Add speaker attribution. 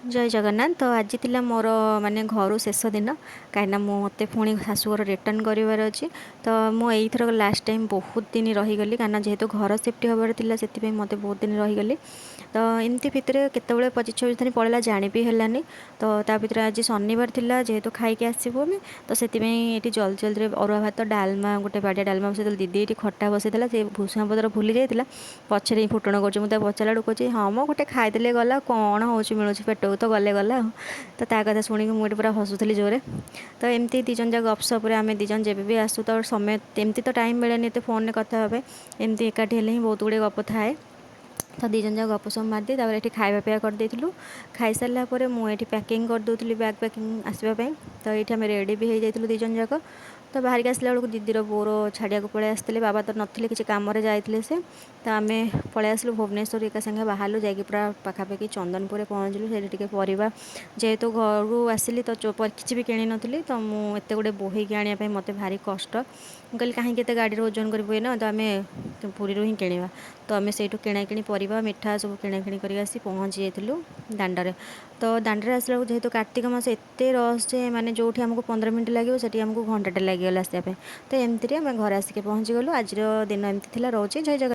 Speaker 1: जय जगन्नाथ। तो आज थिला मोर माने घर शेष दिन कहीं मत पुणी शाशुघर रिटर्न करार अच्छी। तो मुझे यही लास्ट टाइम बहुत दिन रहीगली कहीं जेहेतु घर सेफ्टी हबार से मत बहुत दिन रहीगली। तो एमती भितर केत 25-26 दिन पड़ेगा जाणी भी है। तो भर आज शनिवार थिला जेहेतु खाई आसबू आम तो से जल्दी जल्दी अरुआ भात डालमा गोटे बाड़िया डालमा बसई दीदी ये खटा बसई से भूषण पत्र भूली जाता पचर फुटण कर पचारा कहूँ हाँ मो गोटे खाईदे गला कौन हो मिलूँ पेट तो गले गला तो ता कथा शुणी मुझे पूरा हसुली जोरे। तो एमती दिजन जा गपसप आम दिजन जब भी आसू तो समय एमती तो टाइम मिले तो फोन में कथा हे एमती एकाठी ही बहुत गुड़े गप थाए। तो दिजन जा गपसप मारदी ये खावा पिया करदेलु। खाई सारापर मुझे पैकिंग करदे बैग पैकिंग आसवाई। तो ये आम रेडी भी हो जाइलु दिजन जाक। तो बाहर की आसला बेलू दीदीर बोर छाड़िया पलि आसते बाबा तो नथिले किसी कम जाते से। तो आम पलि आसलु भुवनेश्वर एका संगे बाहरलु जाकि पूरा पाखापाखि चंदनपुर पहुँचलु से परिवा जेहेतु घर आसिली तो किसी भी किणी नी तो मुझे गुड़े बोही आने मत भारी कष्ट कहली कहीं गाड़ी ओजन कर ना तो आम पुरी ही किणवा। तो आम से किणाकिणी परिवा मिठा सब किणाकिणी कर पहुँची जाइलु दांडे। तो दांडे आसला जेहेतु कार्तिक मास एत रस जे मैंने जो आमको 15 मिनट लगे से आमको घंटाटे लगिगला आसपाई। तो एमती आम घर आसिक पहुँची गलु। आज दिन एमती रोचे। जय जगन्नाथ।